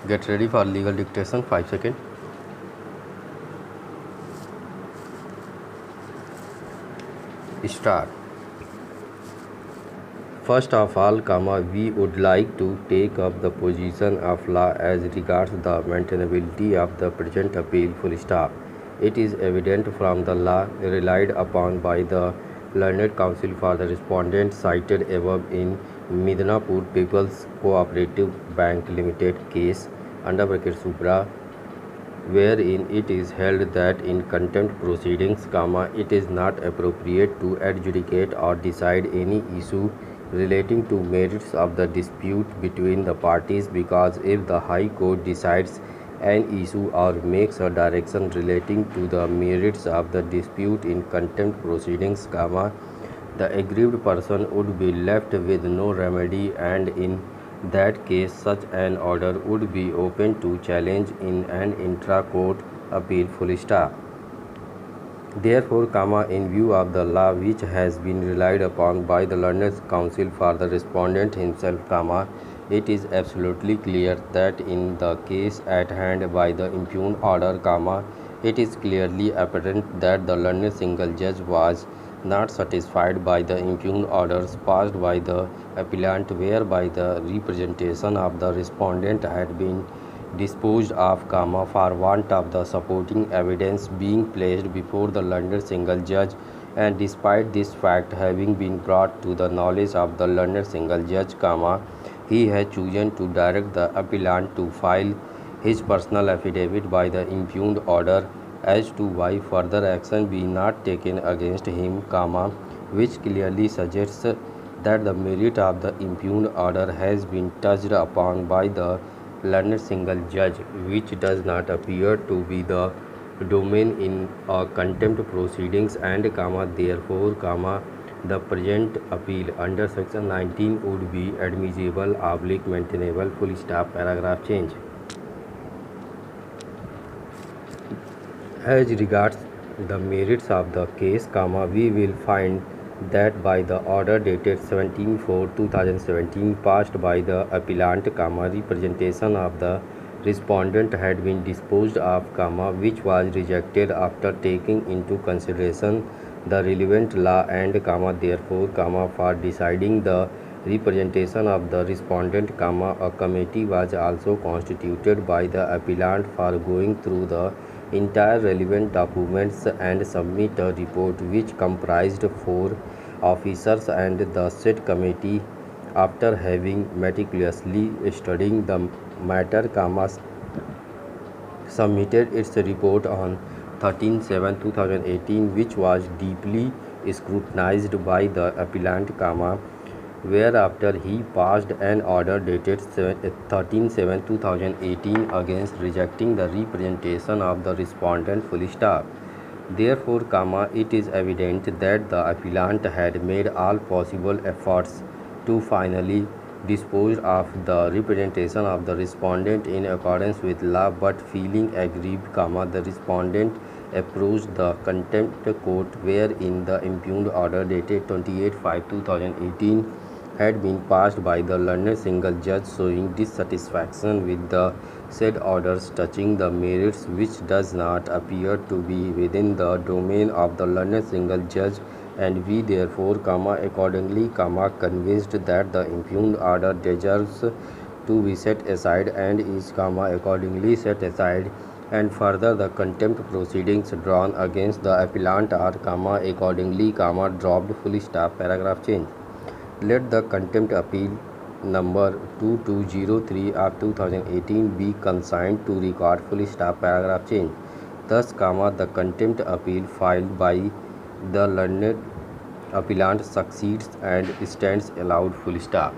Get ready for legal dictation. 5 seconds. Start. First of all, we would like to take up the position of law as regards the maintainability of the present appeal. Full stop. It is evident from the law relied upon by the learned counsel for the respondent cited above in Midnapur People's Cooperative Bank Limited case under bracket Supra, wherein it is held that in contempt proceedings, it is not appropriate to adjudicate or decide any issue relating to merits of the dispute between the parties, because if the High Court decides an issue or makes a direction relating to the merits of the dispute in contempt proceedings, the aggrieved person would be left with no remedy, and in that case such an order would be open to challenge in an intra-court appeal. Full stop. Therefore, in view of the law which has been relied upon by the learned counsel for the respondent himself, it is absolutely clear that in the case at hand by the impugned order, it is clearly apparent that the learned single judge was not satisfied by the impugned orders passed by the appellant, whereby the representation of the respondent had been disposed of, for want of the supporting evidence being placed before the learned single judge, and despite this fact having been brought to the knowledge of the learned single judge, he has chosen to direct the appellant to file his personal affidavit by the impugned order as to why further action be not taken against him, which clearly suggests that the merit of the impugned order has been touched upon by the learned single judge, which does not appear to be the domain in contempt proceedings, and therefore, the present appeal under section 19 would be admissible / maintainable. Full stop. Paragraph change. As regards the merits of the case, we will find that by the order dated 17/4/2017 passed by the appellant, representation of the respondent had been disposed of, which was rejected after taking into consideration the relevant law, and therefore, for deciding the representation of the respondent, a committee was also constituted by the appellant for going through the entire relevant documents and submit a report which comprised 4 officers, and the said committee, after having meticulously studied the matter, submitted its report on 13/7/2018, which was deeply scrutinized by the appellant, whereafter he passed an order dated 13/7/2018 against rejecting the representation of the respondent. Full stop. Therefore, it is evident that the appellant had made all possible efforts to finally dispose of the representation of the respondent in accordance with law, but feeling aggrieved, the respondent approached the contempt court, wherein the impugned order dated 28/5/2018 had been passed by the learned single judge, showing dissatisfaction with the said orders touching the merits, which does not appear to be within the domain of the learned single judge, and we therefore, accordingly, convinced that the impugned order deserves to be set aside and is, accordingly set aside, and further the contempt proceedings drawn against the appellant are, accordingly, dropped. Full stop. Paragraph change. Let the contempt appeal number 2203 of 2018 be consigned to record. Full stop. Paragraph change. Thus, the contempt appeal filed by the learned appellant succeeds and stands allowed. Full stop.